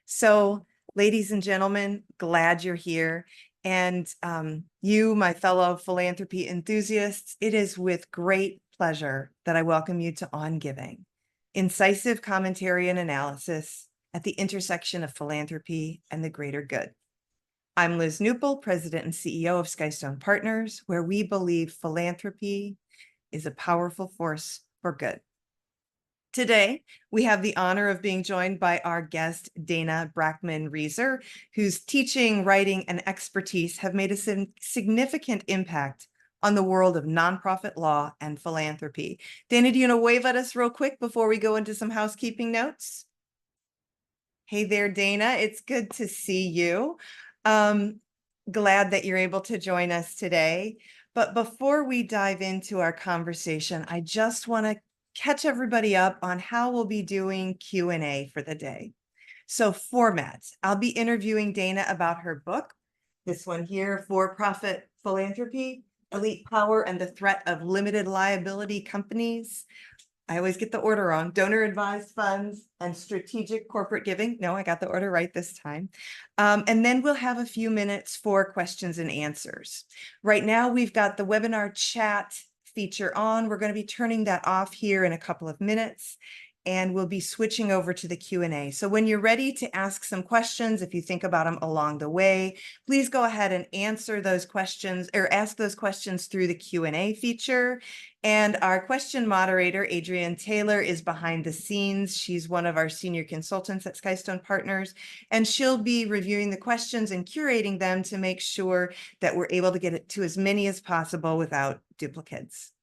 So, ladies and gentlemen, glad you're here. And you, my fellow philanthropy enthusiasts, it is with great pleasure that I welcome you to On Giving, incisive commentary and analysis at the intersection of philanthropy and the greater good. I'm Liz Knuppel, President and CEO of Skystone Partners, where we believe philanthropy is a powerful force for good. Today, we have the honor of being joined by our guest, Dana Brakman Reiser, whose teaching, writing, and expertise have made a significant impact on the world of nonprofit law and philanthropy. Dana, do you want to wave at us real quick before we go into some housekeeping notes? Hey there, Dana. It's good to see you. Glad that you're able to join us today. But before we dive into our conversation, I just want to catch everybody up on how we'll be doing Q&A for the day. So formats, I'll be interviewing Dana about her book, this one here, For-Profit Philanthropy, Elite Power and the Threat of Limited Liability Companies. I always get the order wrong. Donor advised funds and strategic corporate giving. No, I got the order right this time. And then we'll have a few minutes for questions and answers. Right now, we've got the webinar chat feature on. We're going to be turning that off here in a couple of minutes, and we'll be switching over to the Q&A. So when you're ready to ask some questions, if you think about them along the way, please go ahead and answer those questions or ask those questions through the Q&A feature. And our question moderator, Adrienne Taylor, is behind the scenes. She's one of our senior consultants at Skystone Partners, and she'll be reviewing the questions and curating them to make sure that we're able to get it to as many as possible without duplicates.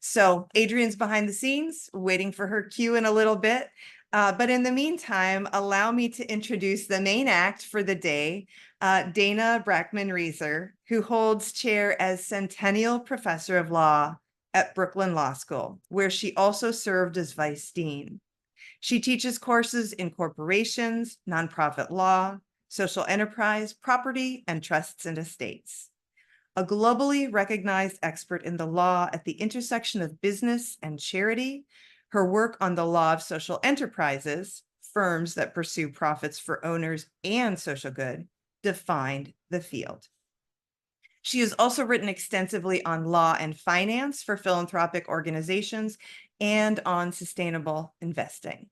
So Adrienne's behind the scenes, waiting for her cue in a little bit. But in the meantime, allow me to introduce the main act for the day, Dana Brakman Reiser, who holds chair as Centennial Professor of Law at Brooklyn Law School, where she also served as Vice Dean. She teaches courses in corporations, nonprofit law, social enterprise, property, and trusts and estates. A globally recognized expert in the law at the intersection of business and charity, her work on the law of social enterprises, firms that pursue profits for owners and social good, defined the field. She has also written extensively on law and finance for philanthropic organizations and on sustainable investing.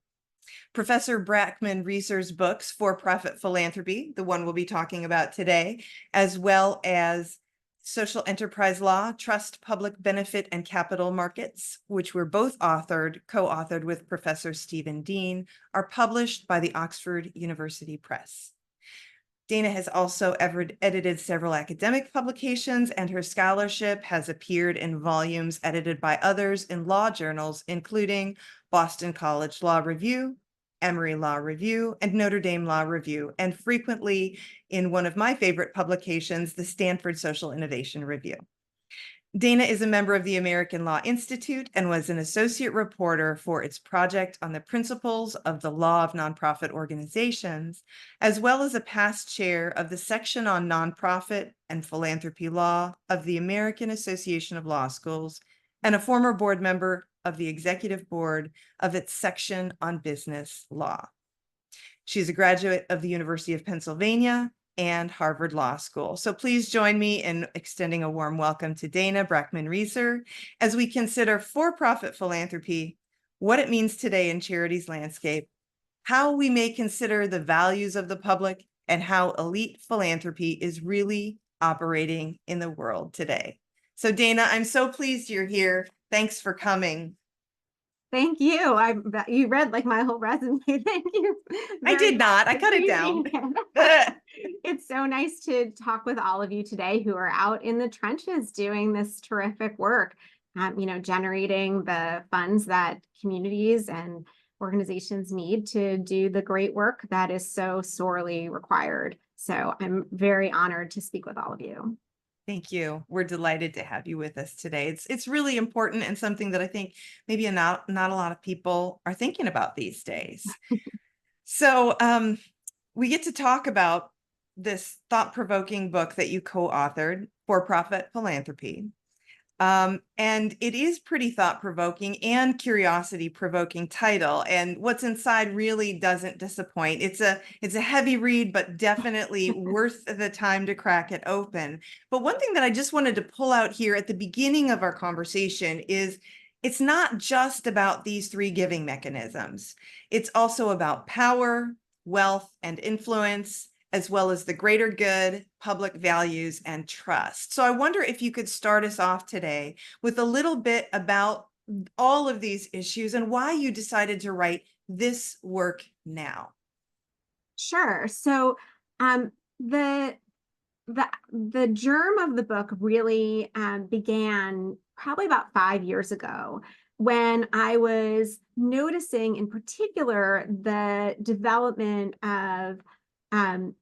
Professor Brakman Reiser's books, For-Profit Philanthropy, the one we'll be talking about today, as well as Social Enterprise Law, Trust, Public Benefit, and Capital Markets, which were both co-authored with Professor Stephen Dean, are published by the Oxford University Press. Dana has also edited several academic publications, and her scholarship has appeared in volumes edited by others in law journals, including Boston College Law Review, Emory Law Review, and Notre Dame Law Review, and frequently in one of my favorite publications, the Stanford Social Innovation Review. Dana is a member of the American Law Institute and was an associate reporter for its project on the principles of the law of nonprofit organizations, as well as a past chair of the section on nonprofit and philanthropy law of the American Association of Law Schools, and a former board member of the executive board of its section on business law. She's a graduate of the University of Pennsylvania and Harvard Law School. So please join me in extending a warm welcome to Dana Brakman Reiser as we consider for-profit philanthropy, what it means today in charities landscape, how we may consider the values of the public, and how elite philanthropy is really operating in the world today. So Dana, I'm so pleased you're here. Thanks for coming. Thank you. You read like my whole resume. Thank you. I did not. I cut it down. It's so nice to talk with all of you today who are out in the trenches doing this terrific work, generating the funds that communities and organizations need to do the great work that is so sorely required. So I'm very honored to speak with all of you. Thank you. We're delighted to have you with us today. It's really important and something that I think maybe not a lot of people are thinking about these days. So we get to talk about this thought-provoking book that you co-authored, For-Profit Philanthropy. And it is pretty thought-provoking and curiosity-provoking title. And what's inside really doesn't disappoint. It's a heavy read, but definitely worth the time to crack it open. But one thing that I just wanted to pull out here at the beginning of our conversation is it's not just about these three giving mechanisms. It's also about power, wealth, and influence, as well as the greater good, public values, and trust. So I wonder if you could start us off today with a little bit about all of these issues and why you decided to write this work now. Sure. So the the germ of the book really began probably about 5 years ago when I was noticing, in particular, the development of um,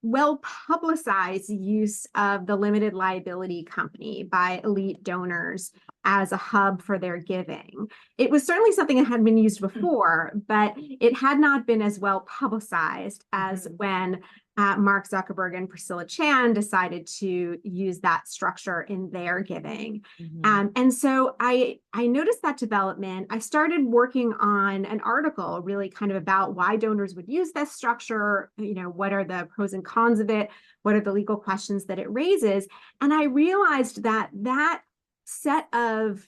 well-publicized use of the limited liability company by elite donors as a hub for their giving. It was certainly something that had been used before, but it had not been as well publicized as when Mark Zuckerberg and Priscilla Chan decided to use that structure in their giving. And so I noticed that development. I started working on an article really kind of about why donors would use this structure, what are the pros and cons of it, what are the legal questions that it raises. And I realized that that set of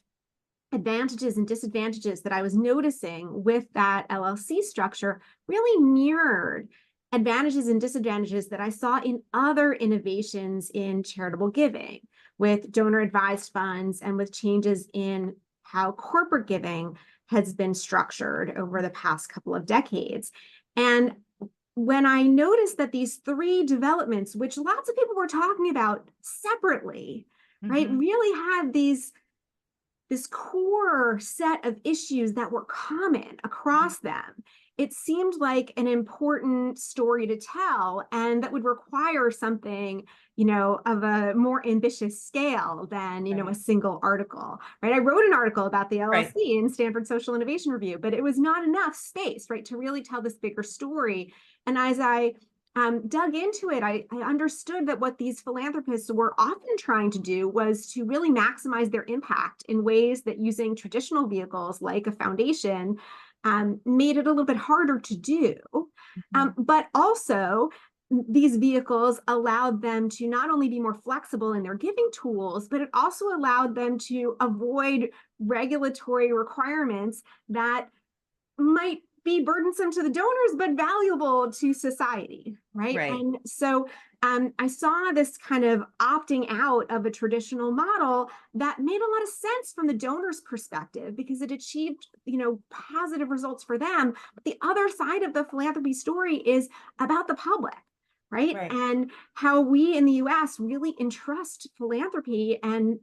advantages and disadvantages that I was noticing with that LLC structure really mirrored advantages and disadvantages that I saw in other innovations in charitable giving, with donor advised funds and with changes in how corporate giving has been structured over the past couple of decades. And when I noticed that these three developments, which lots of people were talking about separately, right, really had this core set of issues that were common across them, it seemed like an important story to tell, and that would require something, of a more ambitious scale than, a single article, right? I wrote an article about the LLC in Stanford Social Innovation Review, but it was not enough space, right, to really tell this bigger story. And as I dug into it, I understood that what these philanthropists were often trying to do was to really maximize their impact in ways that using traditional vehicles like a foundation made it a little bit harder to do. But also, these vehicles allowed them to not only be more flexible in their giving tools, but it also allowed them to avoid regulatory requirements that might be burdensome to the donors, but valuable to society, right? And so I saw this kind of opting out of a traditional model that made a lot of sense from the donor's perspective because it achieved, positive results for them. But the other side of the philanthropy story is about the public, right? And how we in the US really entrust philanthropy and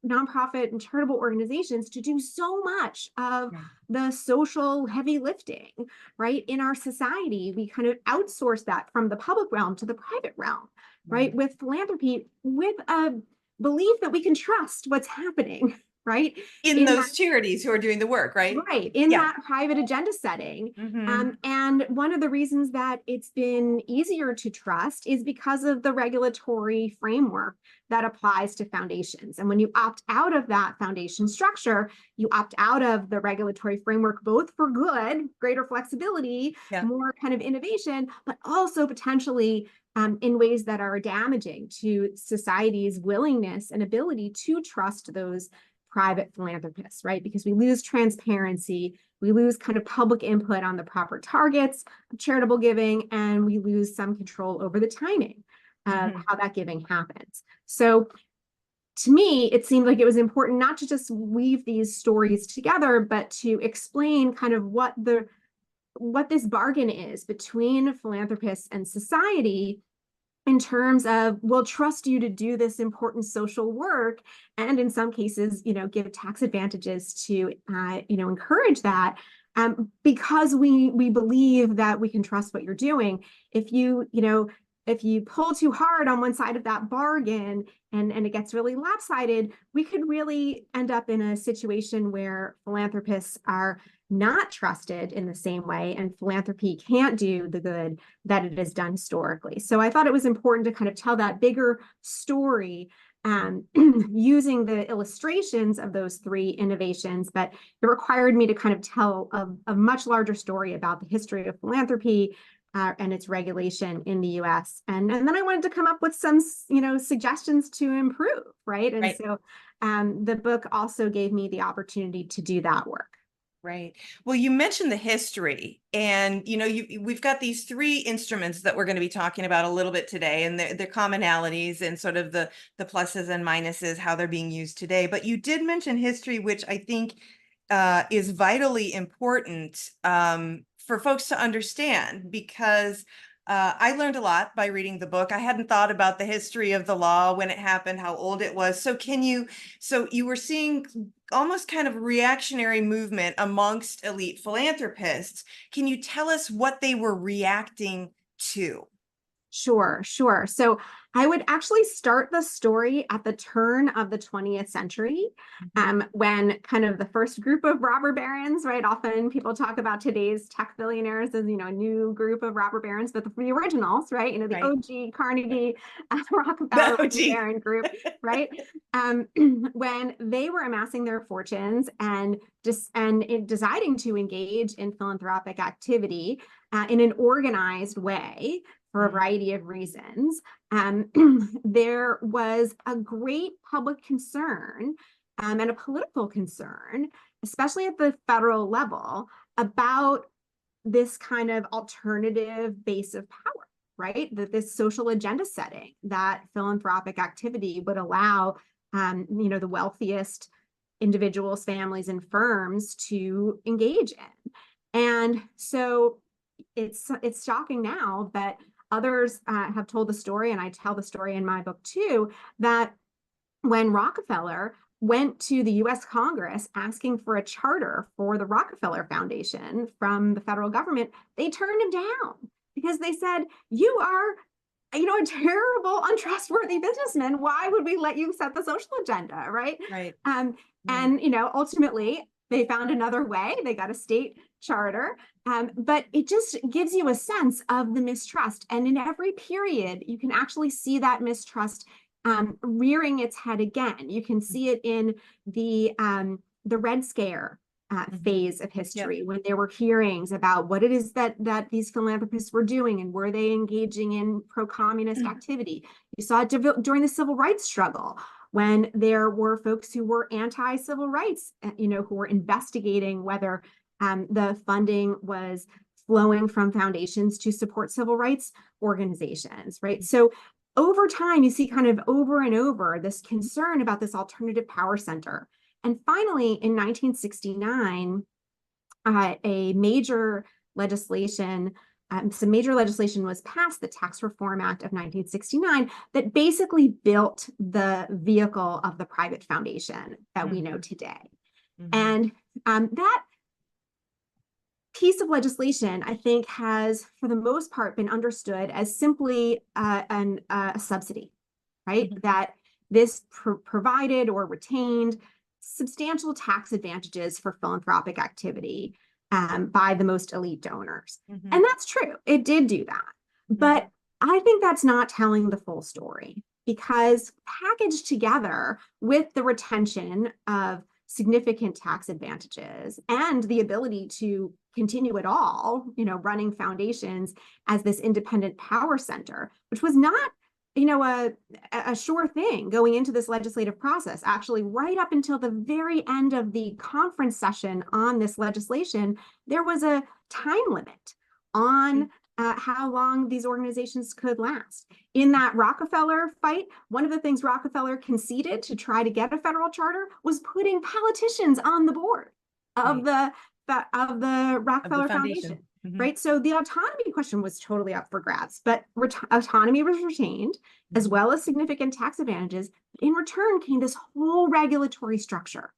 nonprofit and charitable organizations to do so much of the social heavy lifting, right? In our society, we kind of outsource that from the public realm to the private realm, right? With philanthropy, with a belief that we can trust what's happening, right? In those charities who are doing the work, right? Right, in that private agenda setting. And one of the reasons that it's been easier to trust is because of the regulatory framework that applies to foundations. And when you opt out of that foundation structure, you opt out of the regulatory framework, both for good, greater flexibility, more kind of innovation, but also potentially in ways that are damaging to society's willingness and ability to trust those private philanthropists, right? Because we lose transparency, we lose kind of public input on the proper targets of charitable giving, and we lose some control over the timing of how that giving happens. So to me, it seemed like it was important not to just weave these stories together, but to explain kind of what this bargain is between philanthropists and society in terms of, we'll trust you to do this important social work, and in some cases, give tax advantages to, encourage that, because we believe that we can trust what you're doing. If you pull too hard on one side of that bargain and it gets really lopsided, we could really end up in a situation where philanthropists are not trusted in the same way, and philanthropy can't do the good that it has done historically. So I thought it was important to kind of tell that bigger story using the illustrations of those three innovations, but it required me to kind of tell a much larger story about the history of philanthropy and its regulation in the US. And then I wanted to come up with some, suggestions to improve, right? And Right. so the book also gave me the opportunity to do that work. Right. Well, you mentioned the history, and we've got these three instruments that we're going to be talking about a little bit today, and their commonalities and sort of the pluses and minuses, how they're being used today. But you did mention history, which I think is vitally important for folks to understand, because I learned a lot by reading the book. I hadn't thought about the history of the law, when it happened, how old it was. So you were seeing almost kind of reactionary movement amongst elite philanthropists. Can you tell us what they were reacting to? Sure. So I would actually start the story at the turn of the 20th century, when kind of the first group of robber barons, right? Often people talk about today's tech billionaires as, a new group of robber barons, but the originals, right? The Right. OG Carnegie, Rockefeller baron group, right? When they were amassing their fortunes and deciding to engage in philanthropic activity in an organized way, for a variety of reasons, there was a great public concern and a political concern, especially at the federal level, about this kind of alternative base of power, right? That this social agenda setting that philanthropic activity would allow, the wealthiest individuals, families, and firms to engage in. And so it's shocking now, but others have told the story, and I tell the story in my book too, that when Rockefeller went to the US Congress asking for a charter for the Rockefeller Foundation from the federal government, they turned him down because they said, "You are a terrible, untrustworthy businessman. Why would we let you set the social agenda?" Right. Right. And ultimately they found another way. They got a state charter. But it just gives you a sense of the mistrust. And in every period, you can actually see that mistrust rearing its head again. You can see it in the Red Scare phase of history, when there were hearings about what it is that these philanthropists were doing, and were they engaging in pro-communist activity. You saw it during the civil rights struggle, when there were folks who were anti-civil rights, who were investigating whether the funding was flowing from foundations to support civil rights organizations, right? So over time, you see kind of over and over this concern about this alternative power center. And finally, in 1969, some major legislation was passed, the Tax Reform Act of 1969, that basically built the vehicle of the private foundation that we know today. And that piece of legislation, I think, has, for the most part, been understood as simply a subsidy, right? That this provided or retained substantial tax advantages for philanthropic activity by the most elite donors. And that's true. It did do that. But I think that's not telling the full story, because packaged together with the retention of significant tax advantages and the ability to continue at all, running foundations as this independent power center, which was not, a sure thing going into this legislative process. Actually, right up until the very end of the conference session on this legislation, there was a time limit on how long these organizations could last. In that Rockefeller fight, one of the things Rockefeller conceded to try to get a federal charter was putting politicians on the board of the Rockefeller Foundation. Right. So the autonomy question was totally up for grabs, but autonomy was retained, as well as significant tax advantages. In return came this whole regulatory structure.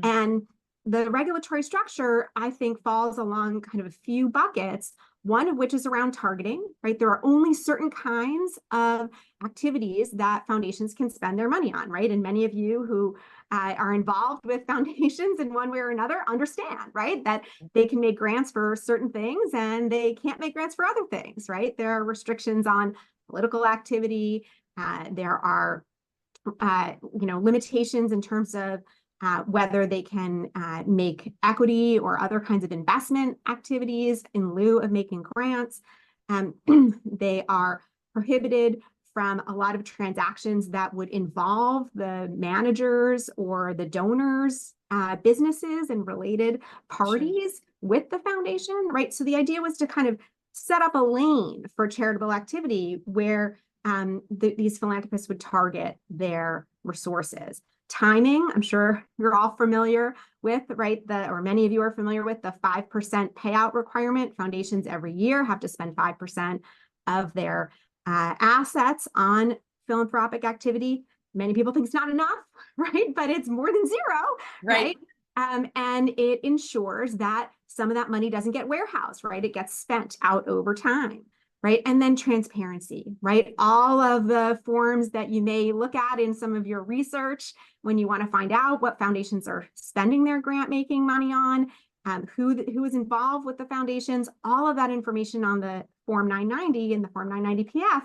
And the regulatory structure, I think, falls along kind of a few buckets, one of which is around targeting, right? There are only certain kinds of activities that foundations can spend their money on, right? And many of you who are involved with foundations in one way or another understand, right? That they can make grants for certain things and they can't make grants for other things, right? There are restrictions on political activity. There are limitations in terms of whether they can make equity or other kinds of investment activities in lieu of making grants. They are prohibited from a lot of transactions that would involve the managers or the donors, businesses and related parties with the foundation, right? So the idea was to kind of set up a lane for charitable activity where these philanthropists would target their resources. Timing, I'm sure you're all familiar with, right? Or many of you are familiar with the 5% payout requirement. Foundations every year have to spend 5% of their assets on philanthropic activity. Many people think it's not enough, right? But it's more than zero, right? And it ensures that some of that money doesn't get warehoused, right? It gets spent out over time, right? And then transparency, right? All of the forms that you may look at in some of your research when you want to find out what foundations are spending their grant making money on, who is involved with the foundations, all of that information on the Form 990 and the Form 990 PF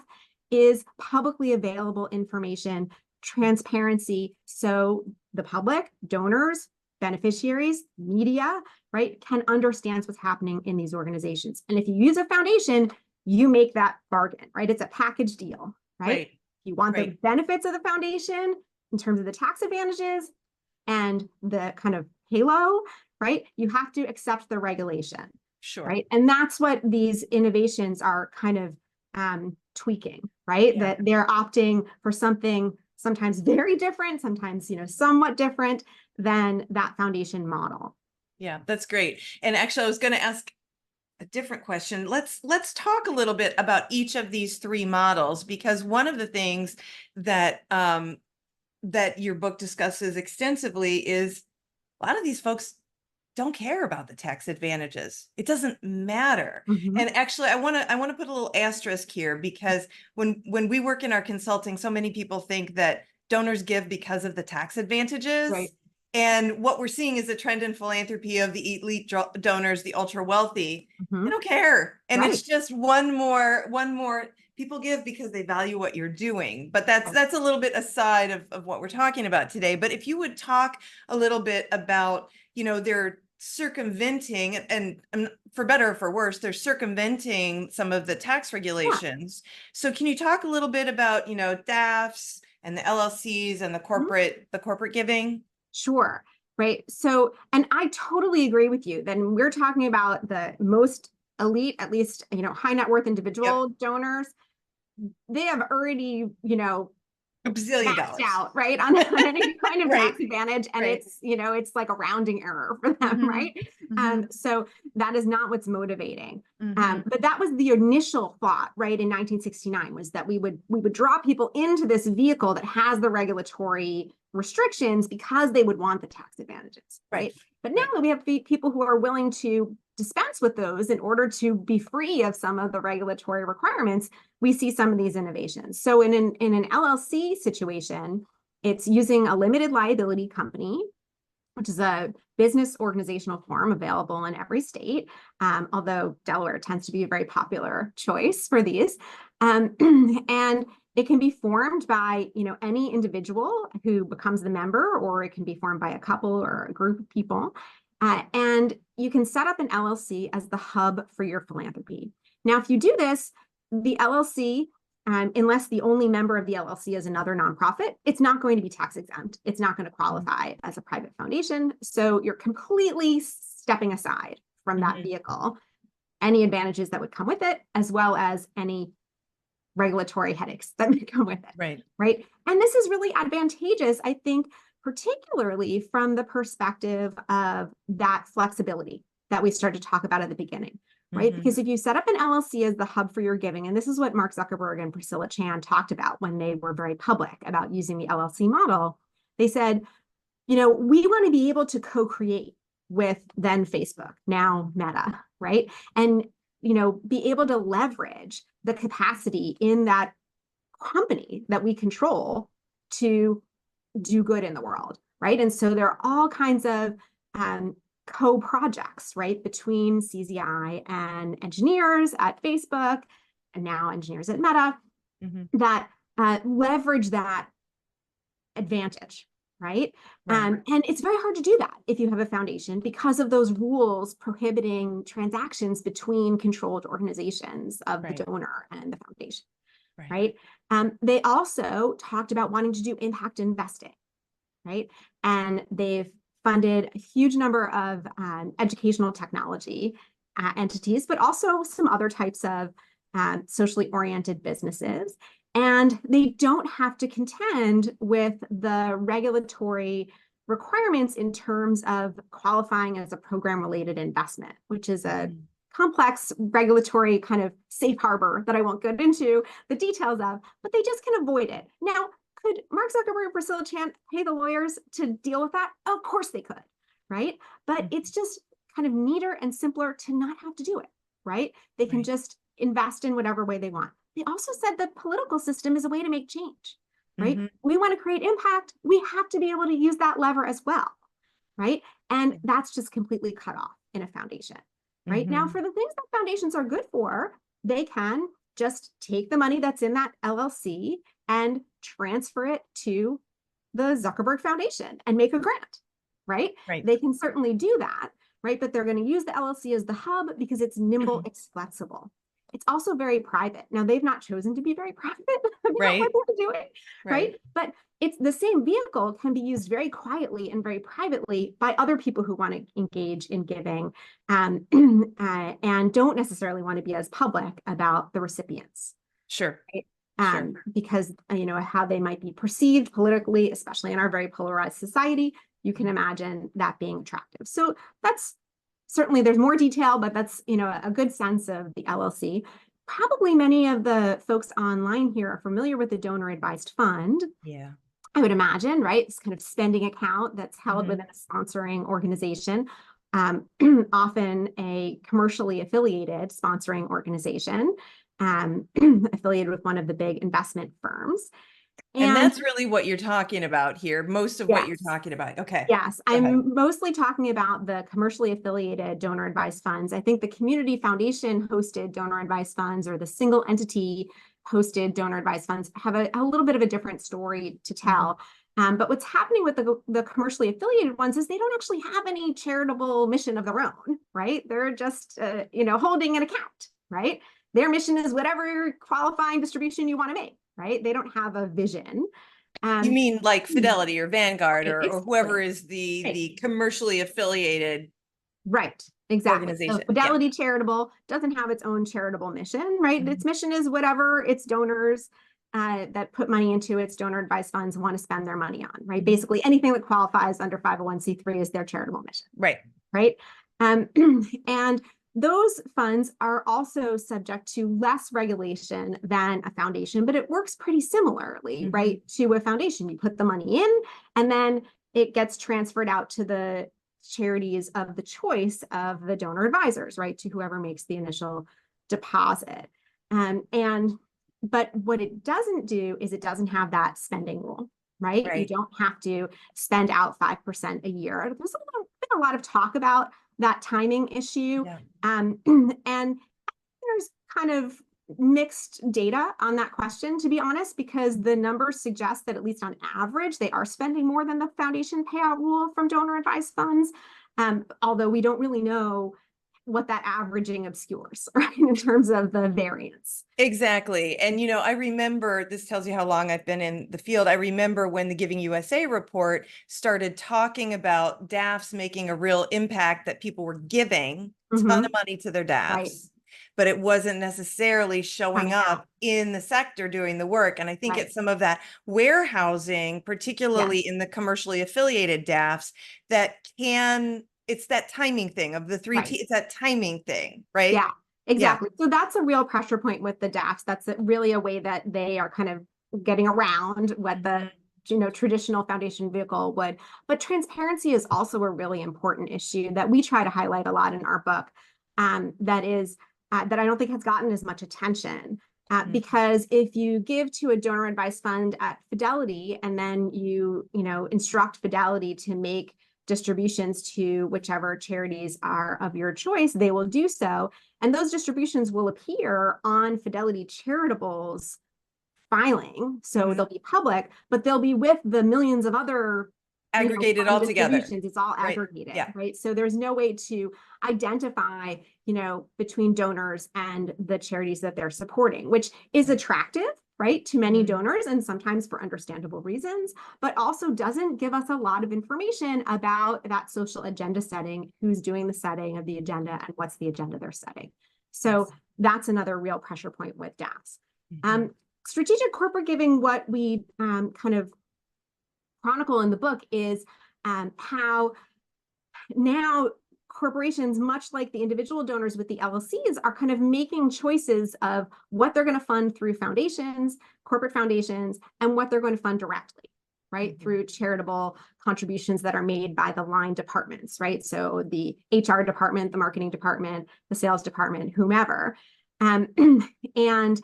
is publicly available information, transparency, so the public, donors, beneficiaries, media, right, can understand what's happening in these organizations. And if you use a foundation, you make that bargain, right? It's a package deal, right? You want the benefits of the foundation in terms of the tax advantages and the kind of halo, right? You have to accept the regulation, right? And that's what these innovations are kind of tweaking, right? That they're opting for something sometimes very different, sometimes, somewhat different than that foundation model. Yeah, that's great. And actually, I was going to ask a different question. Let's talk a little bit about each of these three models, because one of the things that that your book discusses extensively is a lot of these folks don't care about the tax advantages. It doesn't matter. And actually, I want to put a little asterisk here, because when we work in our consulting, so many people think that donors give because of the tax advantages. And what we're seeing is a trend in philanthropy of the elite donors, the ultra wealthy. They don't care. And it's just one more people give because they value what you're doing. But that's a little bit aside of what we're talking about today. But if you would talk a little bit about, they're circumventing, and for better or for worse, they're circumventing some of the tax regulations. So can you talk a little bit about, DAFs and the LLCs and the corporate giving? Sure. Right. So, and I totally agree with you. Then we're talking about the most elite, at least, high net worth individual donors. They have already, a bazillion maxed dollars out, right, on any kind of tax advantage, and it's like a rounding error for them, right? So that is not what's motivating. But that was the initial thought, right, in 1969, was that we would draw people into this vehicle that has the regulatory restrictions because they would want the tax advantages, right? But now that we have people who are willing to dispense with those in order to be free of some of the regulatory requirements, we see some of these innovations. So in an LLC situation, it's using a limited liability company, which is a business organizational form available in every state, although Delaware tends to be a very popular choice for these. And it can be formed by, any individual who becomes the member, or it can be formed by a couple or a group of people. And you can set up an LLC as the hub for your philanthropy. Now, if you do this, the LLC, unless the only member of the LLC is another nonprofit, it's not going to be tax exempt. It's not going to qualify as a private foundation. So you're completely stepping aside from that vehicle, any advantages that would come with it, as well as any regulatory headaches that may come with it. Right. And this is really advantageous, I think, particularly from the perspective of that flexibility that we started to talk about at the beginning, right? Because if you set up an LLC as the hub for your giving, and this is what Mark Zuckerberg and Priscilla Chan talked about when they were very public about using the LLC model, they said, we want to be able to co-create with then Facebook, now Meta, right? And, be able to leverage the capacity in that company that we control to do good in the world, right? And so there are all kinds of co-projects, right, between CZI and engineers at Facebook, and now engineers at Meta, that leverage that advantage, right? Right. And it's very hard to do that if you have a foundation because of those rules prohibiting transactions between controlled organizations of the Right. donor and the foundation, Right. right? They also talked about wanting to do impact investing, right? And they've funded a huge number of educational technology entities, but also some other types of socially oriented businesses. And they don't have to contend with the regulatory requirements in terms of qualifying as a program related investment, which is a complex regulatory kind of safe harbor that I won't get into the details of, but they just can avoid it. Now, could Mark Zuckerberg and Priscilla Chan pay the lawyers to deal with that? Of course they could, right? But it's just kind of neater and simpler to not have to do it, right? They can just invest in whatever way they want. They also said the political system is a way to make change, right? We want to create impact. We have to be able to use that lever as well, right? And that's just completely cut off in a foundation, right? Now, for the things that foundations are good for, they can just take the money that's in that LLC and transfer it to the Zuckerberg Foundation and make a grant, right? They can certainly do that, right? But they're going to use the LLC as the hub because it's nimble, it's flexible. It's also very private. Now, they've not chosen to be very private. They don't want to do it, right? But it's the same vehicle can be used very quietly and very privately by other people who want to engage in giving and don't necessarily want to be as public about the recipients. Sure. Right? Because, how they might be perceived politically, especially in our very polarized society, you can imagine that being attractive. So that's certainly, there's more detail, but that's, a good sense of the LLC. Probably many of the folks online here are familiar with the donor advised fund. Yeah. I would imagine, right? It's kind of spending account that's held within a sponsoring organization, often a commercially affiliated sponsoring organization, affiliated with one of the big investment firms. And that's really what you're talking about here. Most of what you're talking about. Okay. Yes, I'm mostly talking about the commercially affiliated donor advised funds. I think the community foundation hosted donor advised funds or the single entity hosted donor advised funds have a little bit of a different story to tell. But what's happening with the commercially affiliated ones is they don't actually have any charitable mission of their own, right? They're just, holding an account, right? Their mission is whatever qualifying distribution you want to make, right? They don't have a vision. You mean like Fidelity or Vanguard or whoever is the right. commercially affiliated exactly. organization. So Fidelity Charitable doesn't have its own charitable mission, right? Its mission is whatever its donors that put money into its donor advised funds want to spend their money on, right? Basically anything that qualifies under 501c3 is their charitable mission. Right. And those funds are also subject to less regulation than a foundation, but it works pretty similarly, right, to a foundation. You put the money in, and then it gets transferred out to the charities of the choice of the donor advisors, right, to whoever makes the initial deposit. But what it doesn't do is it doesn't have that spending rule, right? You don't have to spend out 5% a year. There's been a lot of talk about that timing issue. And there's kind of mixed data on that question, to be honest, because the numbers suggest that at least on average, they are spending more than the foundation payout rule from donor advised funds. Although we don't really know what that averaging obscures, right, in terms of the variance. Exactly. And, I remember, this tells you how long I've been in the field. I remember when the Giving USA report started talking about DAFs making a real impact, that people were giving a ton of money to their DAFs, but it wasn't necessarily showing up in the sector doing the work. And I think it's some of that warehousing, particularly in the commercially affiliated DAFs, that it's that timing thing of the three T. It's that timing thing, right? Yeah, exactly. So that's a real pressure point with the DAFs. That's really a way that they are kind of getting around what the traditional foundation vehicle would. But transparency is also a really important issue that we try to highlight a lot in our book. That I don't think has gotten as much attention. Because if you give to a donor advised fund at Fidelity and then you instruct Fidelity to make distributions to whichever charities are of your choice, they will do so. And those distributions will appear on Fidelity Charitable's filing, so they'll be public, but they'll be with the millions of other aggregated all together. distributions. It's all Right. aggregated, Yeah. right? So there's no way to identify, between donors and the charities that they're supporting, which is attractive, right, to many donors, and sometimes for understandable reasons, but also doesn't give us a lot of information about that social agenda setting, who's doing the setting of the agenda, and what's the agenda they're setting. So that's another real pressure point with DAFs. Strategic corporate giving, what we kind of chronicle in the book is how now corporations, much like the individual donors with the LLCs, are kind of making choices of what they're going to fund through foundations, corporate foundations, and what they're going to fund directly, right, through charitable contributions that are made by the line departments, right? So the HR department, the marketing department, the sales department, whomever. And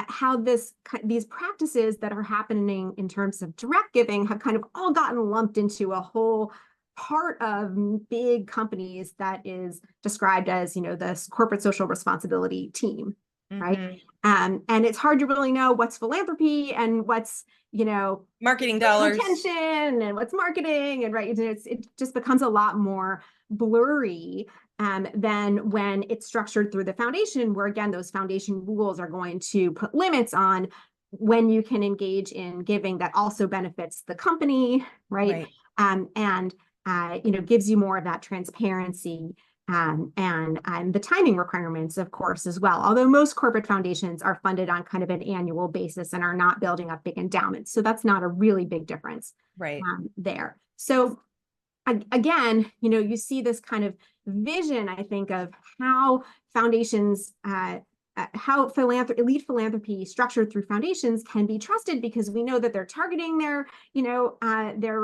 how these practices that are happening in terms of direct giving have kind of all gotten lumped into a whole part of big companies that is described as, this corporate social responsibility team, right? And it's hard to really know what's philanthropy and what's, marketing dollars, retention, and what's marketing, and right, it just becomes a lot more blurry than when it's structured through the foundation, where again, those foundation rules are going to put limits on when you can engage in giving that also benefits the company, right? And gives you more of that transparency and the timing requirements, of course, as well. Although most corporate foundations are funded on kind of an annual basis and are not building up big endowments, so that's not a really big difference, there. So again, you see this kind of vision, I think, of how foundations, how elite philanthropy structured through foundations can be trusted, because we know that they're targeting their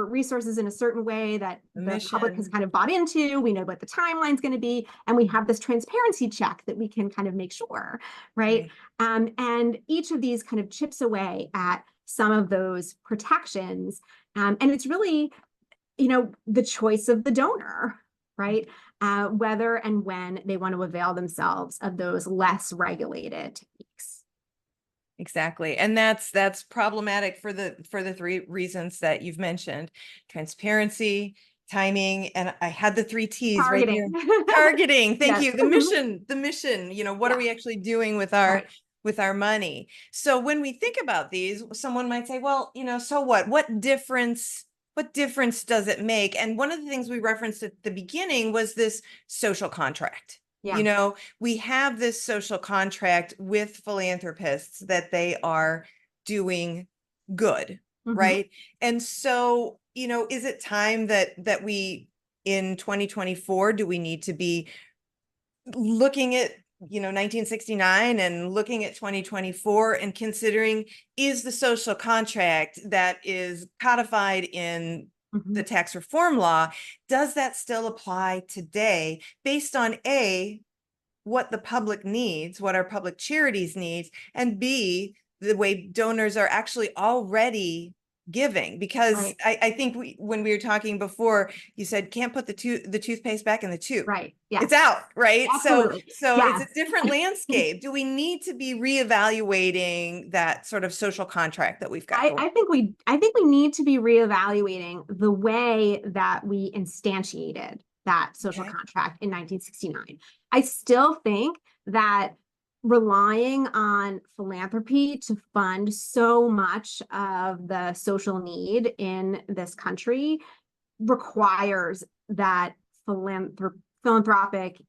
resources in a certain way that the public has kind of bought into. We know what the timeline's going to be, and we have this transparency check that we can kind of make sure, right? And each of these kind of chips away at some of those protections, and it's really the choice of the donor, right? Whether and when they want to avail themselves of those less regulated techniques. Exactly. And that's problematic for the three reasons that you've mentioned: transparency, timing, and I had the 3 T's Targeting. right here. Targeting. Thank Yes. you. The mission, what are we actually doing with our money? So when we think about these, someone might say, well, so what? What difference does it make? And one of the things we referenced at the beginning was this social contract. We have this social contract with philanthropists that they are doing good, right? And so, is it time that we, in 2024, do we need to be looking at 1969 and looking at 2024 and considering, is the social contract that is codified in the tax reform law, does that still apply today based on A, what the public needs, what our public charities needs, and B, the way donors are actually already giving? Because I think when we were talking before, you said can't put the toothpaste back in the tube. Right. Yeah. It's out, right? Absolutely. So it's a different landscape. Do we need to be reevaluating that sort of social contract that we've got? I think we need to be reevaluating the way that we instantiated that social contract in 1969. I still think that relying on philanthropy to fund so much of the social need in this country requires that philanthropic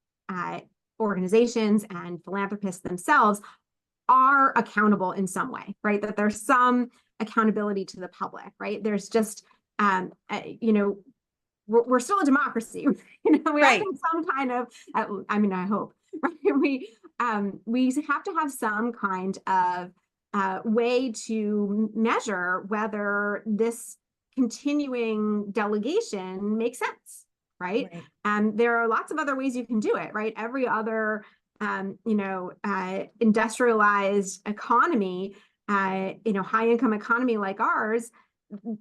organizations and philanthropists themselves are accountable in some way, right? That there's some accountability to the public, right? There's just, we're still a democracy. We have some kind of, I hope, right? We have to have some kind of way to measure whether this continuing delegation makes sense, right? There are lots of other ways you can do it, right? Every other, industrialized economy, high income economy like ours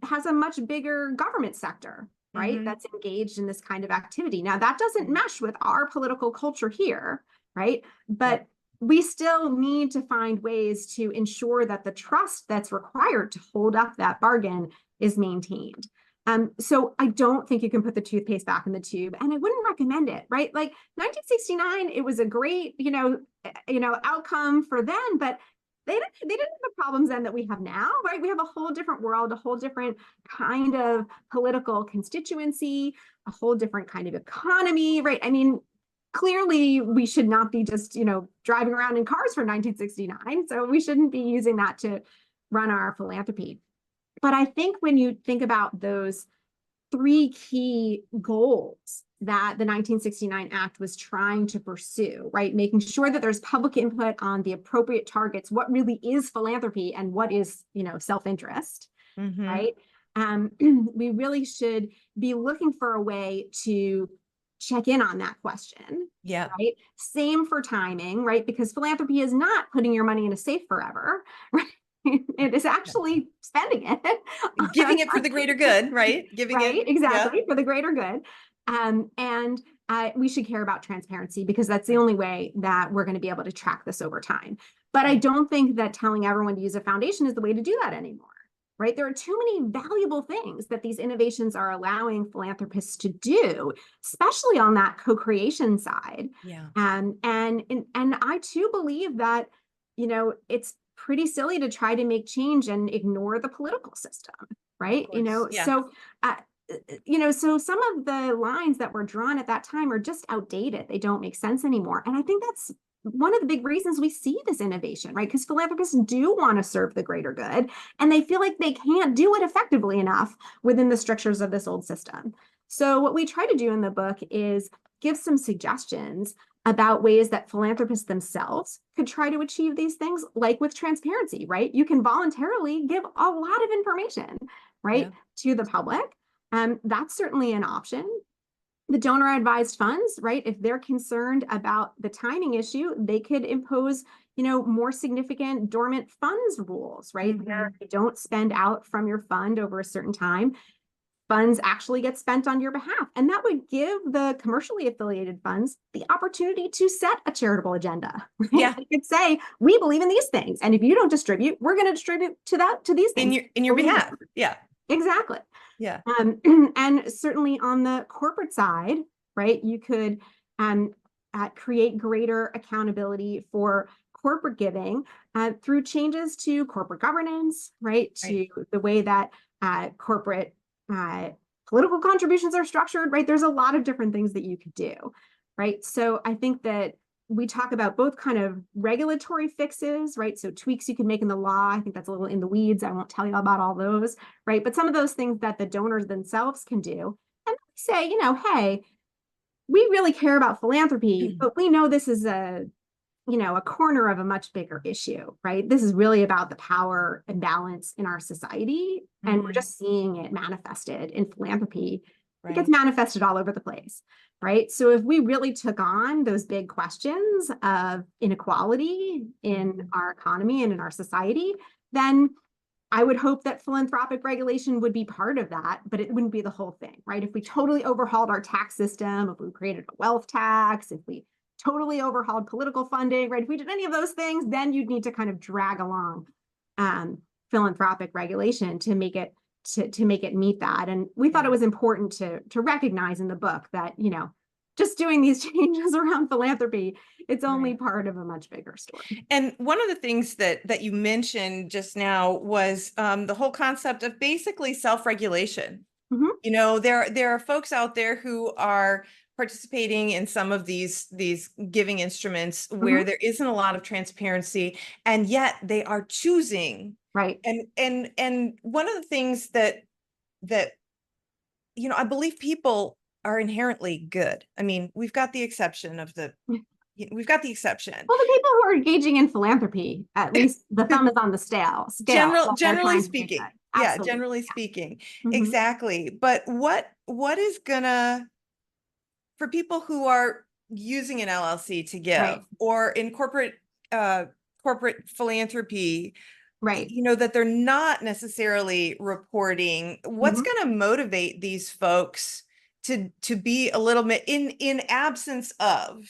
has a much bigger government sector, right? That's engaged in this kind of activity. Now, that doesn't mesh with our political culture here, right? But we still need to find ways to ensure that the trust that's required to hold up that bargain is maintained. So I don't think you can put the toothpaste back in the tube, and I wouldn't recommend it, right? Like 1969, it was a great, outcome for then, but they didn't have the problems then that we have now, right? We have a whole different world, a whole different kind of political constituency, a whole different kind of economy, right? I mean, clearly we should not be just, driving around in cars from 1969. So we shouldn't be using that to run our philanthropy. But I think when you think about those three key goals that the 1969 Act was trying to pursue, right? Making sure that there's public input on the appropriate targets, what really is philanthropy and what is, self-interest, right? We really should be looking for a way to check in on that question. Yeah. Right. Same for timing, right? Because philanthropy is not putting your money in a safe forever, right? It is actually spending it. Giving it for the greater good, right? Giving right, it. exactly, Yeah. for the greater good. And we should care about transparency because that's the only way that we're going to be able to track this over time. But I don't think that telling everyone to use a foundation is the way to do that anymore. Right? There are too many valuable things that these innovations are allowing philanthropists to do, especially on that co-creation side. Yeah. And I too believe that, it's pretty silly to try to make change and ignore the political system, right? Yeah. So some of the lines that were drawn at that time are just outdated. They don't make sense anymore. And I think that's one of the big reasons we see this innovation, right? Because philanthropists do want to serve the greater good, and they feel like they can't do it effectively enough within the strictures of this old system. So what we try to do in the book is give some suggestions about ways that philanthropists themselves could try to achieve these things, like with transparency, right? You can voluntarily give a lot of information, right, to the public. That's certainly an option. The donor advised funds, right? If they're concerned about the timing issue, they could impose, more significant dormant funds rules, right? Where you don't spend out from your fund over a certain time, funds actually get spent on your behalf. And that would give the commercially affiliated funds the opportunity to set a charitable agenda. Right? Yeah. They could say, we believe in these things. And if you don't distribute, we're going to distribute to these things. In your behalf. Yeah. Exactly. Yeah. And certainly on the corporate side, right, you could create greater accountability for corporate giving through changes to corporate governance, right, to the way that corporate political contributions are structured, right? There's a lot of different things that you could do, right? So I think that we talk about both kind of regulatory fixes, right? So tweaks you can make in the law. I think that's a little in the weeds. I won't tell you about all those, right? But some of those things that the donors themselves can do and say, hey, we really care about philanthropy, but we know this is a corner of a much bigger issue, right? This is really about the power imbalance in our society. And we're just seeing it manifested in philanthropy. It gets manifested all over the place, right? So if we really took on those big questions of inequality in our economy and in our society, then I would hope that philanthropic regulation would be part of that, but it wouldn't be the whole thing, right? If we totally overhauled our tax system, if we created a wealth tax, if we totally overhauled political funding, right? If we did any of those things, then you'd need to kind of drag along philanthropic regulation to make it meet that. And we thought it was important to recognize in the book that, just doing these changes around philanthropy, it's only part of a much bigger story. And one of the things that you mentioned just now was the whole concept of basically self-regulation. There are folks out there who are participating in some of these giving instruments where there isn't a lot of transparency, and yet they are choosing. Right. And one of the things that I believe people are inherently good. I mean, we've got the exception. Well, the people who are engaging in philanthropy, at least the thumb is on the scale. Generally speaking. Yeah, generally speaking. Exactly. But what is gonna, for people who are using an LLC to give, or in corporate philanthropy, that they're not necessarily reporting, what's going to motivate these folks to be a little bit in absence of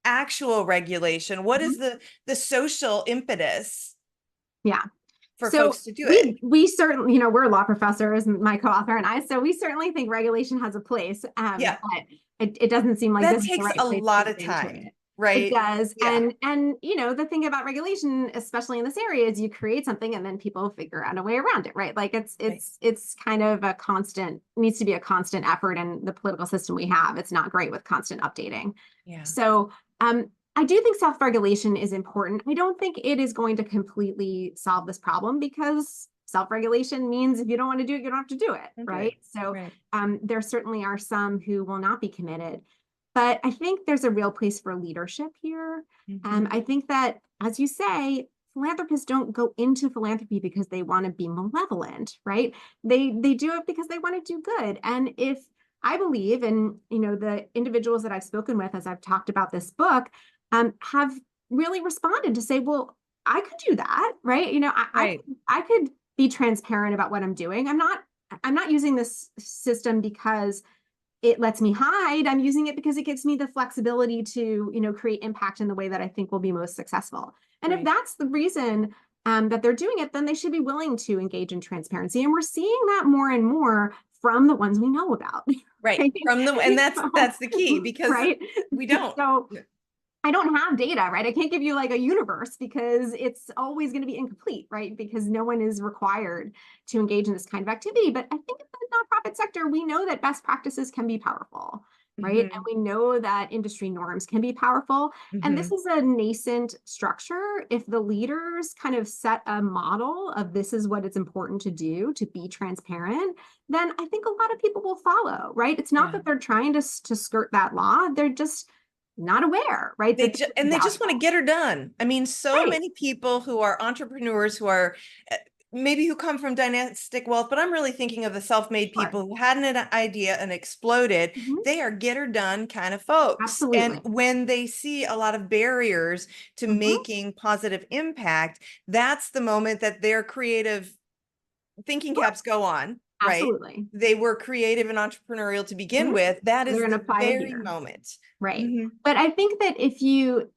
actual regulation? What is the social impetus Yeah. for So folks to do it? we certainly, we're law professors, my co-author and I, so we certainly think regulation has a place. Yeah, But it doesn't seem like that this is the takes right a place to lot of get into time, it. It right? does. Yeah, And the thing about regulation, especially in this area, is you create something and then people figure out a way around it, right? Like right. it's kind of a constant, needs to be a constant effort in the political system we have. It's not great with constant updating. Yeah, So I do think self-regulation is important. I don't think it is going to completely solve this problem, because self-regulation means if you don't want to do it, you don't have to do it, I'll do it. right? So Right. there certainly are some who will not be committed. But I think there's a real place for leadership here. Mhm. I think that, as you say, philanthropists don't go into philanthropy because they want to be malevolent, right? They do it because they want to do good. And if I believe, and the individuals that I've spoken with as I've talked about this book, have really responded to say, well, I could do that, right? Right. I could be transparent about what I'm doing. I'm not using this system because it lets me hide. I'm using it because it gives me the flexibility to, create impact in the way that I think will be most successful. And if Right. that's the reason that they're doing it, then they should be willing to engage in transparency. And we're seeing that more and more from the ones we know about. Right. Right. From the and that's the key, because Right. we don't. So I don't have data, right? I can't give you like a universe because it's always going to be incomplete, right? Because no one is required to engage in this kind of activity. But I think in the nonprofit sector, we know that best practices can be powerful, right? And Mhm. we know that industry norms can be powerful. And this Mhm. is a nascent structure. If the leaders kind of set a model of this is what it's important to do to be transparent, then I think a lot of people will follow, right? It's not Yeah. that they're trying to skirt that law. They're just not aware, right? They That just this is and they just want to valuable. get her done. I mean, so Right. many people who are entrepreneurs, who are maybe who come from dynastic wealth, but I'm really thinking of the self-made Sure. people who had an idea and exploded. Mhm. They are get her done kind of folks. And Absolutely. when they see a lot of barriers to Mhm. making positive impact, that's the moment that their creative thinking Sure. caps go on, right? Absolutely. They were creative and entrepreneurial to begin Mhm. with. That They're is going to the apply it very here. moment. Right. Mhm. But I think that if you,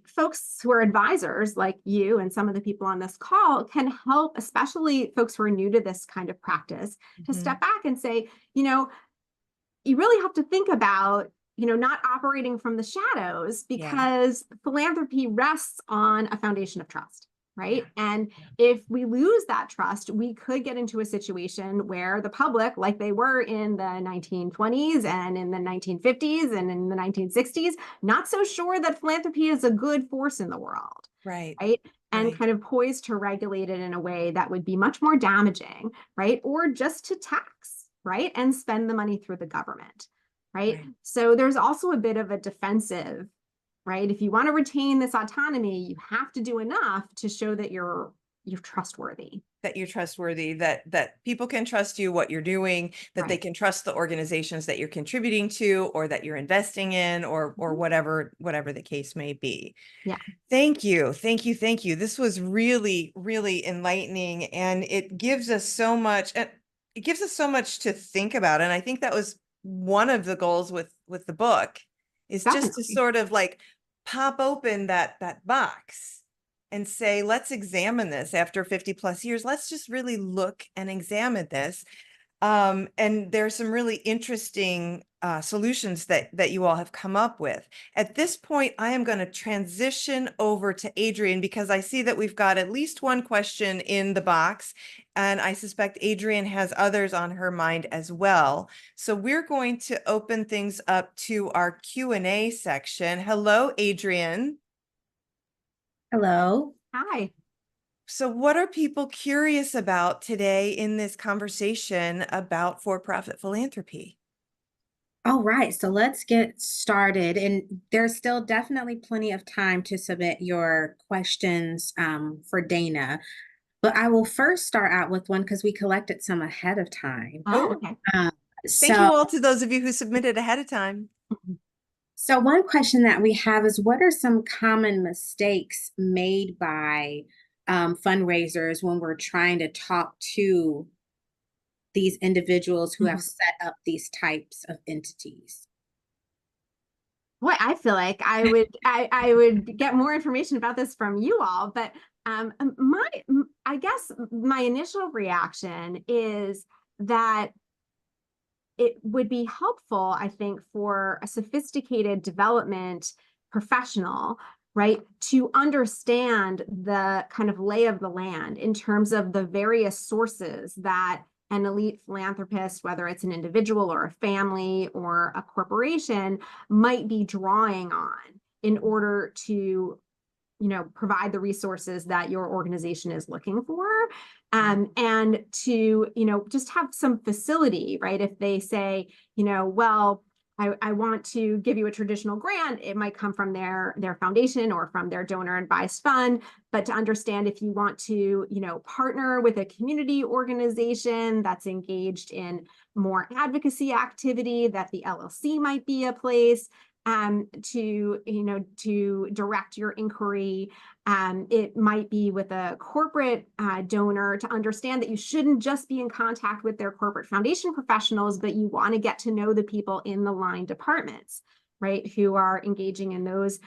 folks who are advisors like you and some of the people on this call can help, especially folks who are new to this kind of practice, to Mhm. step back and say, you really have to think about, not operating from the shadows, Yeah. because philanthropy rests on a foundation of trust. Yeah. Right. And Yeah. if we lose that trust, we could get into a situation where the public, like they were in the 1920s and in the 1950s and in the 1960s, not so sure that philanthropy is a good force in the world. Right. Right. And Right. kind of poised to regulate it in a way that would be much more damaging, right? Or just to tax, right? And spend the money through the government, right? Right. So there's also a bit of a defensive, right? If you want to retain this autonomy, you have to do enough to show that you're trustworthy. That you're trustworthy, that people can trust you, what you're doing, that they Right. can trust the organizations that you're contributing to, or that you're investing in, or Mhm. whatever the case may be. Yeah. Thank you. Thank you. Thank you. This was really, really enlightening, and it gives us so much, and it gives us so much to think about. And I think that was one of the goals with the book, is just to Definitely. sort of like pop open that box and say, let's examine this after 50 plus years. Let's just really look and examine this. And there's some really interesting solutions that you all have come up with. At this point, I am going to transition over to Adrian, because I see that we've got at least one question in the box, and I suspect Adrian has others on her mind as well. So we're going to open things up to our Q&A section. Hello, Adrian. Hello. Hi. So what are people curious about today in this conversation about for-profit philanthropy? All right, so let's get started. And there's still definitely plenty of time to submit your questions for Dana. But I will first start out with one because we collected some ahead of time. Oh, Oh, okay. Um, thank so, you all to those of you who submitted ahead of time. so one question that we have is, what are some common mistakes made by fundraisers when we're trying to talk to these individuals who have Mhm. set up these types of entities? Boy, I feel like I would get more information about this from you all, but I guess my initial reaction is that it would be helpful, I think, for a sophisticated development professional, right, to understand the kind of lay of the land in terms of the various sources that an elite philanthropist, whether it's an individual or a family or a corporation, might be drawing on in order to provide the resources that your organization is looking for. And to, just have some facility, right? If they say, well, I want to give you a traditional grant, it might come from their foundation or from their donor advised fund. But to understand if you want to, partner with a community organization that's engaged in more advocacy activity, that the LLC might be a place to direct your inquiry. It might be with a corporate donor to understand that you shouldn't just be in contact with their corporate foundation professionals, but you want to get to know the people in the line departments, right, who are engaging in those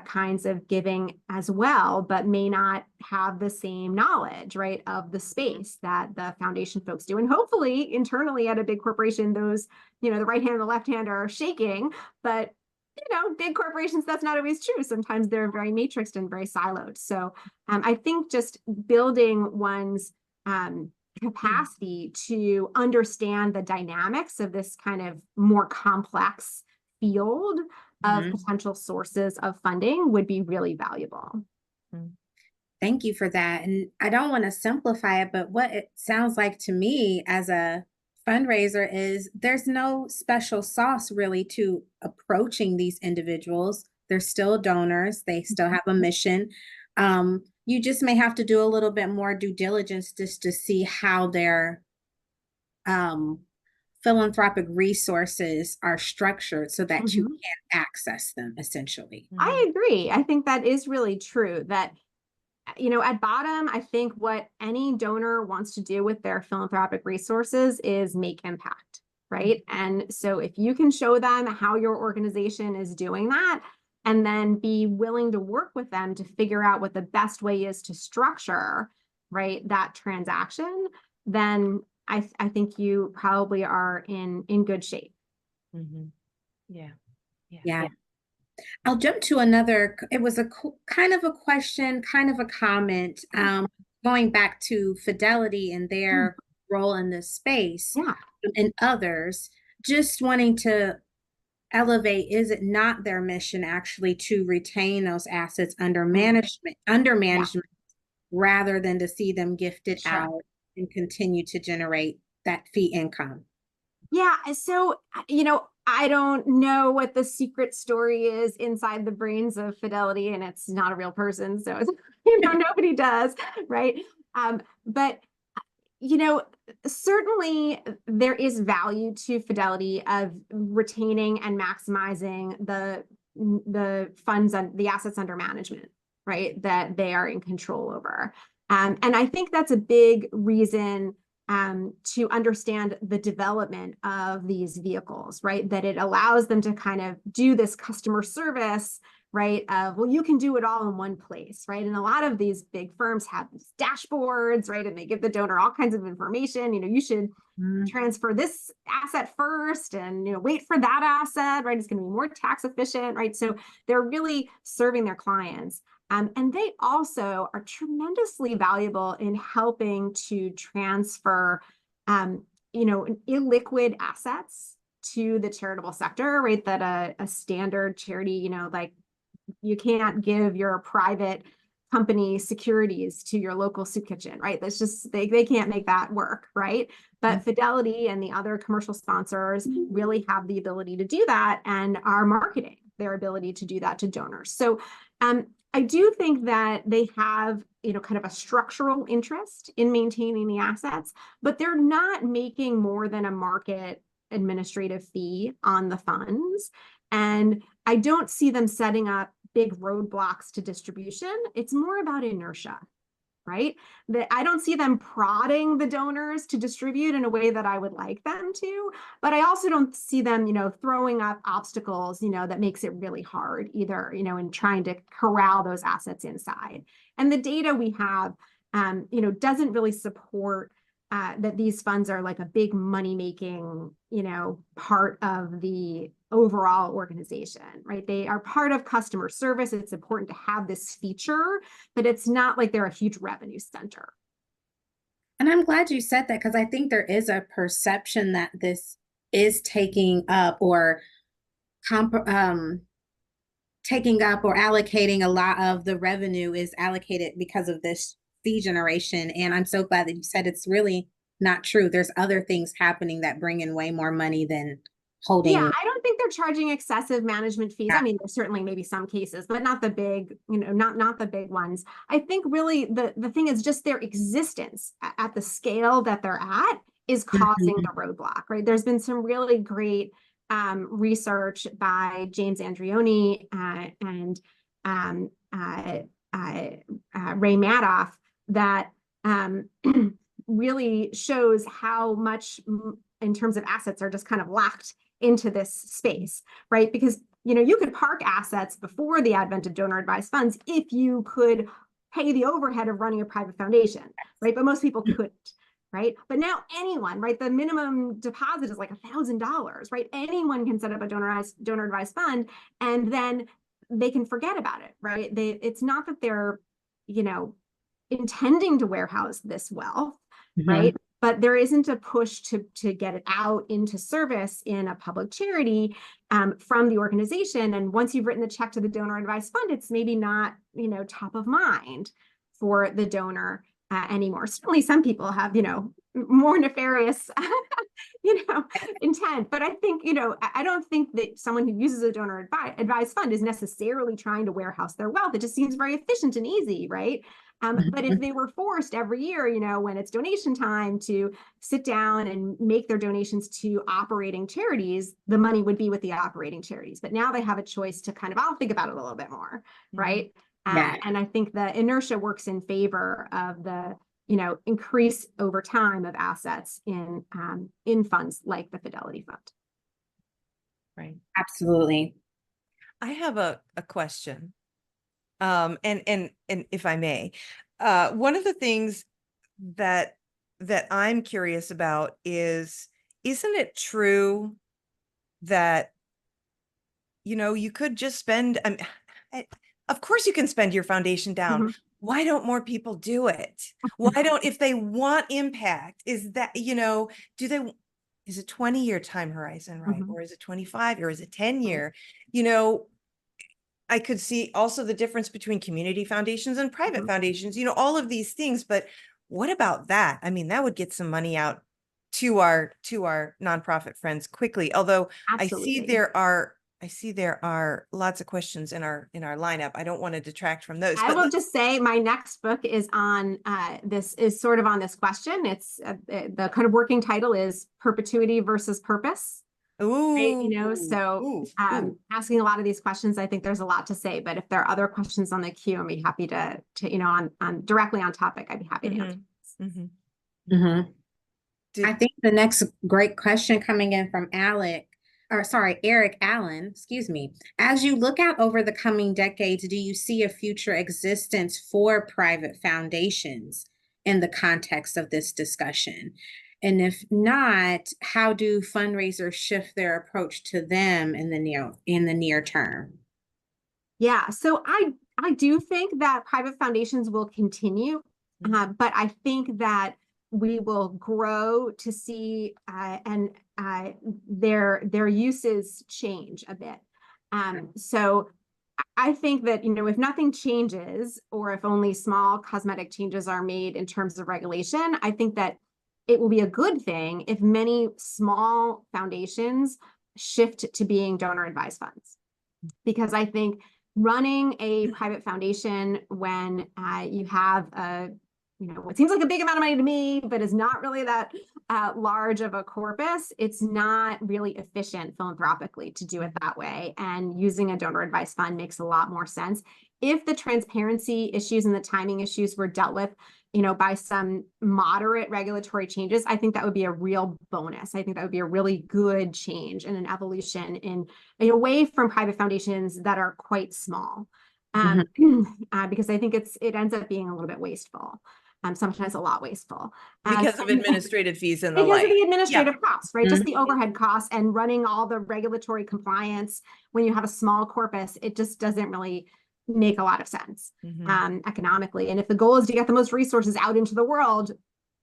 kinds of giving as well, but may not have the same knowledge, right, of the space that the foundation folks do. And hopefully internally at a big corporation, those, the right hand and the left hand are shaking, but big corporations, that's not always true. Sometimes they're very matrixed and very siloed. So I think just building one's capacity to understand the dynamics of this kind of more complex field of potential sources of funding would be really valuable. Thank you for that. And I don't want to simplify it, but what it sounds like to me as a fundraiser is there's no special sauce really to approaching these individuals. They're still donors. They still have a mission. You just may have to do a little bit more due diligence just to see how their philanthropic resources are structured so that you can access them essentially. I agree. I think that is really true that at bottom, I think what any donor wants to do with their philanthropic resources is make impact, right? And so if you can show them how your organization is doing that, and then be willing to work with them to figure out what the best way is to structure, right, that transaction, then I think you probably are in good shape. Yeah. I'll jump to another. It was a kind of a question, kind of a comment, going back to Fidelity and their role in this space and others, just wanting to elevate, is it not their mission actually to retain those assets under management, rather than to see them gifted out and continue to generate that fee income? Yeah. So, I don't know what the secret story is inside the brains of Fidelity, and it's not a real person. So, nobody does. Right. But, certainly there is value to Fidelity of retaining and maximizing the funds and the assets under management, right, that they are in control over. And I think that's a big reason to understand the development of these vehicles, right? That it allows them to kind of do this customer service, right? Well, you can do it all in one place, right? And a lot of these big firms have these dashboards, right? And they give the donor all kinds of information. You should transfer this asset first and, wait for that asset, right? It's going to be more tax efficient, right? So they're really serving their clients. And they also are tremendously valuable in helping to transfer, illiquid assets to the charitable sector, right? That a standard charity, like you can't give your private company securities to your local soup kitchen, right? That's just, they can't make that work, right? But Fidelity and the other commercial sponsors really have the ability to do that and are marketing their ability to do that to donors. So, I do think that they have, kind of a structural interest in maintaining the assets, but they're not making more than a market administrative fee on the funds. And I don't see them setting up big roadblocks to distribution. It's more about inertia, right? That I don't see them prodding the donors to distribute in a way that I would like them to, but I also don't see them, throwing up obstacles, that makes it really hard either, in trying to corral those assets inside. And the data we have, doesn't really support that these funds are like a big money-making, part of the overall organization, right? They are part of customer service. It's important to have this feature, but it's not like they're a huge revenue center. And I'm glad you said that, because I think there is a perception that this is taking up or allocating a lot of the revenue is allocated because of this fee generation. And I'm so glad that you said it's really not true. There's other things happening that bring in way more money than holding. Yeah, I don't think they're charging excessive management fees. I mean, there's certainly maybe some cases, but not the big, not the big ones. I think really the thing is just their existence at the scale that they're at is causing the roadblock, right? There's been some really great research by James Andreoni and Ray Madoff that really shows how much in terms of assets are just kind of locked into this space, right? Because, you could park assets before the advent of donor advised funds if you could pay the overhead of running a private foundation, right? But most people couldn't, right? But now anyone, right? The minimum deposit is like $1,000, right? Anyone can set up a donor advised fund, and then they can forget about it, right? It's not that they're, intending to warehouse this wealth, right? But there isn't a push to get it out into service in a public charity from the organization. And once you've written the check to the donor advised fund, it's maybe not, top of mind for the donor anymore. Certainly some people have, more nefarious, intent. But I think, I don't think that someone who uses a donor advised fund is necessarily trying to warehouse their wealth. It just seems very efficient and easy, right? But if they were forced every year, when it's donation time, to sit down and make their donations to operating charities, the money would be with the operating charities. But now they have a choice to kind of, I'll think about it a little bit more, right? And I think the inertia works in favor of the, increase over time of assets in funds like the Fidelity Fund. Right. Absolutely. I have a question. And if I may, one of the things that I'm curious about is, isn't it true that, you could just spend, of course you can spend your foundation down. Why don't more people do it? Why don't, if they want impact, is that, is it 20-year time horizon, right? Or is it 25, or is it 10-year? I could see also the difference between community foundations and private foundations, all of these things. But what about that? I mean, that would get some money out to our nonprofit friends quickly. Although Absolutely. I see there are lots of questions in our lineup. I don't want to detract from those. I will just say my next book is on this is sort of on this question. It's the kind of working title is Perpetuity versus Purpose. Ooh, right? So asking a lot of these questions, I think there's a lot to say, but if there are other questions on the queue, I'd be happy to on directly on topic, I'd be happy to answer. I think the next great question coming in from Eric Allen, excuse me. As you look out over the coming decades, do you see a future existence for private foundations in the context of this discussion? And if not, how do fundraisers shift their approach to them in the near term? Yeah, so I do think that private foundations will continue, but I think that we will grow to see their uses change a bit. So I think that, if nothing changes, or if only small cosmetic changes are made in terms of regulation, I think that it will be a good thing if many small foundations shift to being donor advised funds. Because I think running a private foundation when you have a what seems like a big amount of money to me, but is not really that large of a corpus, it's not really efficient philanthropically to do it that way. And using a donor advised fund makes a lot more sense. If the transparency issues and the timing issues were dealt with, by some moderate regulatory changes, I think that would be a real bonus. I think that would be a really good change and an evolution in away from private foundations that are quite small. Because I think it ends up being a little bit wasteful. Sometimes a lot wasteful. Because of administrative fees and the because like. of the administrative costs, right? Just Mhm. the overhead costs and running all the regulatory compliance when you have a small corpus, it just doesn't really make a lot of sense economically. And if the goal is to get the most resources out into the world,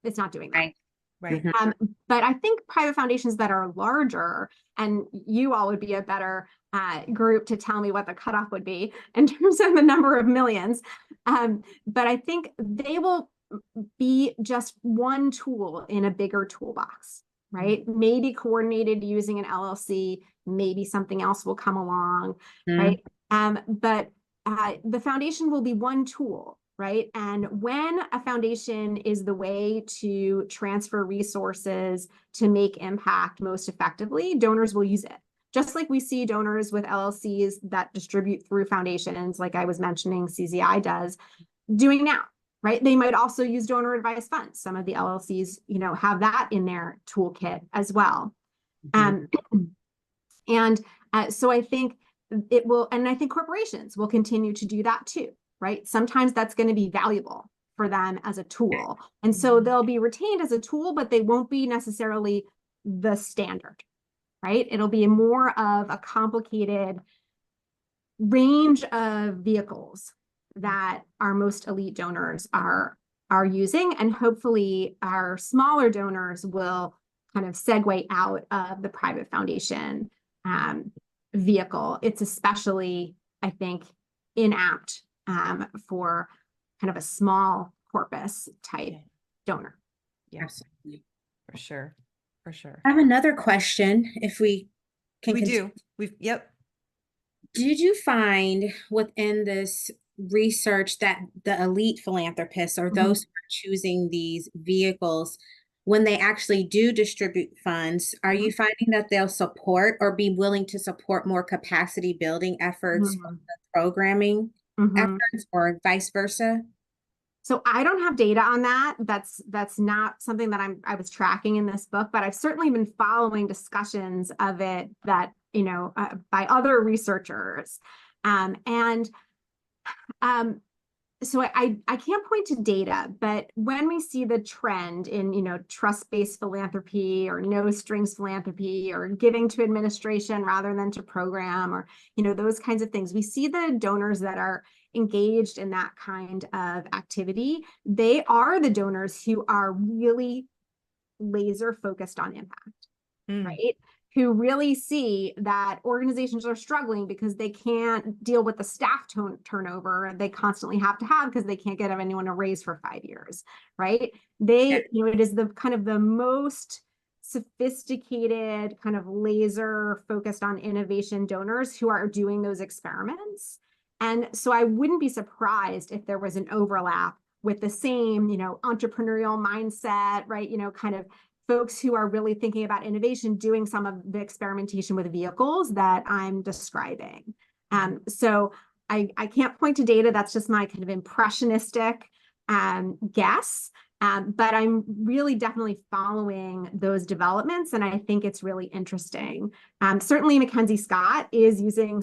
it's not doing that. Right. Right. But I think private foundations that are larger, and you all would be a better group to tell me what the cutoff would be in terms of the number of millions. But I think they will be just one tool in a bigger toolbox, right? Maybe coordinated using an LLC, maybe something else will come along, right? But the foundation will be one tool, right? And when a foundation is the way to transfer resources to make impact most effectively, donors will use it. Just like we see donors with LLCs that distribute through foundations, like I was mentioning, CZI does, doing now, right? They might also use donor advised funds. Some of the LLCs, have that in their toolkit as well. So I think it will, and I think corporations will continue to do that too, right? Sometimes that's going to be valuable for them as a tool. And so they'll be retained as a tool, but they won't be necessarily the standard, right? It'll be more of a complicated range of vehicles that our most elite donors are using, and hopefully our smaller donors will kind of segue out of the private foundation vehicle. It's especially, I think, inapt for kind of a small corpus type donor. Yeah, Absolutely. for sure. For sure. I have another question, if we can We do. Yep. Did you find within this research that the elite philanthropists or those who are choosing these vehicles, when they actually do distribute funds, are you finding that they'll support or be willing to support more capacity building efforts from the programming efforts, or vice versa? So I don't have data on that. That's not something that I was tracking in this book, but I've certainly been following discussions of it that, by other researchers. So I can't point to data, but when we see the trend in, trust-based philanthropy or no strings philanthropy or giving to administration rather than to program, or, those kinds of things, we see the donors that are engaged in that kind of activity. They are the donors who are really laser focused on impact, right? Who really see that organizations are struggling because they can't deal with the staff turnover they constantly have to have because they can't get anyone a raise for 5 years, right? It is the kind of the most sophisticated, kind of laser focused on innovation donors who are doing those experiments. And so I wouldn't be surprised if there was an overlap with the same, entrepreneurial mindset, right? Kind of folks who are really thinking about innovation, doing some of the experimentation with vehicles that I'm describing. So I can't point to data. That's just my kind of impressionistic guess. But I'm really definitely following those developments, and I think it's really interesting. Certainly Mackenzie Scott is using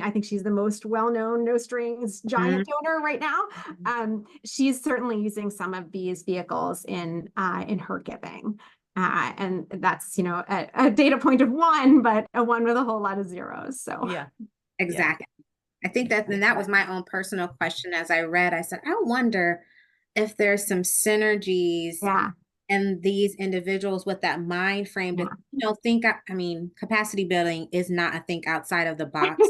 I think she's the most well-known no strings giant donor right now. She's certainly using some of these vehicles in her giving. And that's, a data point of 1, but a 1 with a whole lot of zeros. So yeah, exactly. I think that was my own personal question. As I read, I said, I wonder if there's some synergies in these individuals with that mind frame to, think, capacity building is not a think outside of the box,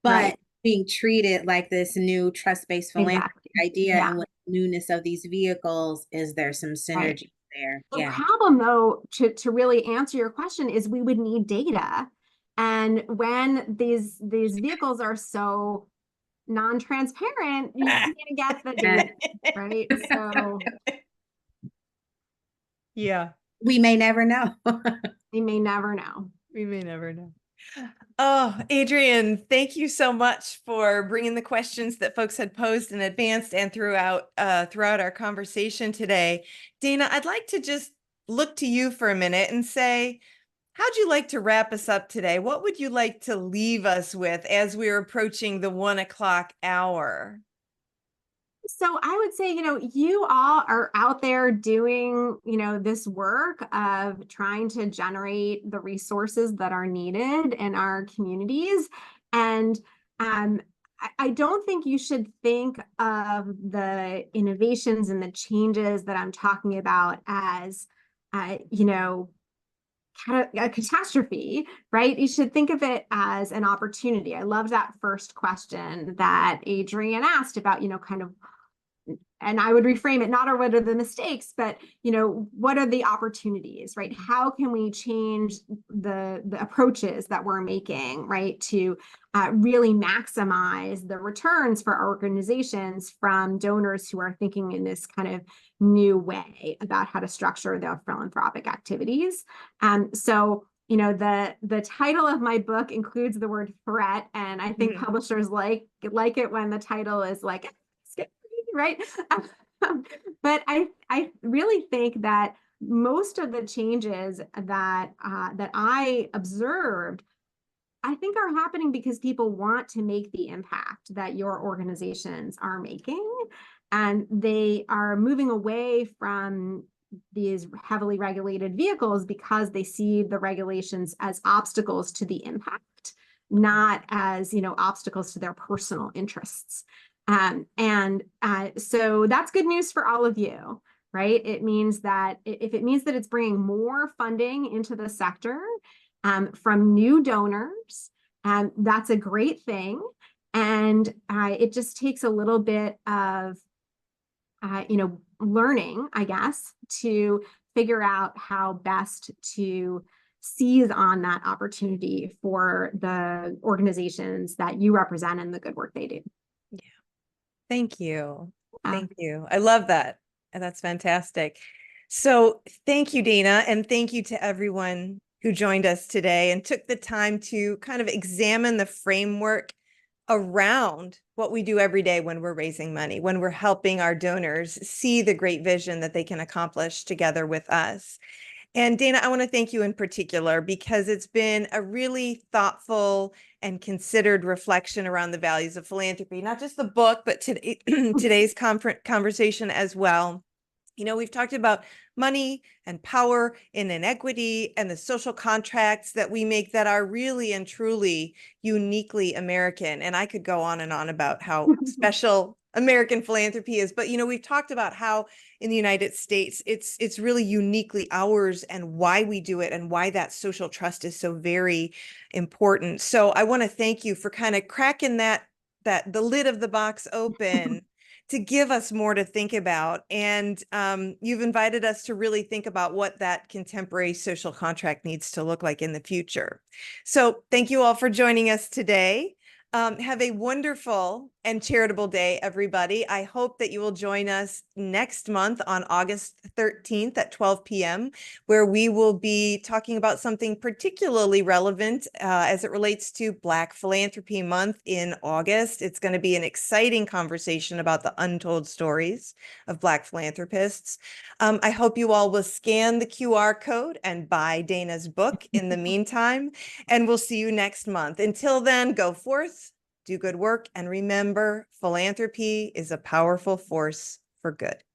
but being treated like this new trust-based philanthropy idea, and with the newness of these vehicles, is there some synergy there? The problem, though, to really answer your question, is we would need data. And when these vehicles are so non-transparent, you can't get the data, right? So Yeah, We may never know. they may never know. we may never know. Oh, Adrienne, thank you so much for bringing the questions that folks had posed in advance and throughout our conversation today. Dana, I'd like to just look to you for a minute and say, how'd you like to wrap us up today? What would you like to leave us with as we're approaching the 1 o'clock hour? So I would say, you all are out there doing, this work of trying to generate the resources that are needed in our communities. And I don't think you should think of the innovations and the changes that I'm talking about as, a catastrophe, right? You should think of it as an opportunity. I love that first question that Adrienne asked about, kind of, and I would reframe it not what are the mistakes, but what are the opportunities, right? How can we change the approaches that we're making, right, to really maximize the returns for our organizations from donors who are thinking in this kind of new way about how to structure their philanthropic activities. So the title of my book includes the word threat, and I think publishers like it when the title is like, right? But I really think that most of the changes that I observed, I think are happening because people want to make the impact that your organizations are making, and they are moving away from these heavily regulated vehicles because they see the regulations as obstacles to the impact, not as obstacles to their personal interests. So that's good news for all of you, right? It means that if it means that it's bringing more funding into the sector from new donors, that's a great thing. And it just takes a little bit of, learning, I guess, to figure out how best to seize on that opportunity for the organizations that you represent and the good work they do. Yeah. Thank you. Thank you. I love that. And that's fantastic. So thank you, Dana, and thank you to everyone who joined us today and took the time to kind of examine the framework around what we do every day when we're raising money, when we're helping our donors see the great vision that they can accomplish together with us. And Dana, I want to thank you in particular because it's been a really thoughtful and considered reflection around the values of philanthropy, not just the book, but today's conversation as well. We've talked about money and power and inequity and the social contracts that we make that are really and truly uniquely American. And I could go on and on about how special American philanthropy is, but we've talked about how in the United States it's really uniquely ours and why we do it and why that social trust is so very important. So I want to thank you for kind of cracking the lid of the box open to give us more to think about. And you've invited us to really think about what that contemporary social contract needs to look like in the future. So thank you all for joining us today. Have a wonderful and charitable day, everybody. I hope that you will join us next month on August 13th at 12 p.m., where we will be talking about something particularly relevant as it relates to Black Philanthropy Month in August. It's going to be an exciting conversation about the untold stories of Black philanthropists. I hope you all will scan the QR code and buy Dana's book in the meantime, and we'll see you next month. Until then, go forth, do good work, and remember, philanthropy is a powerful force for good.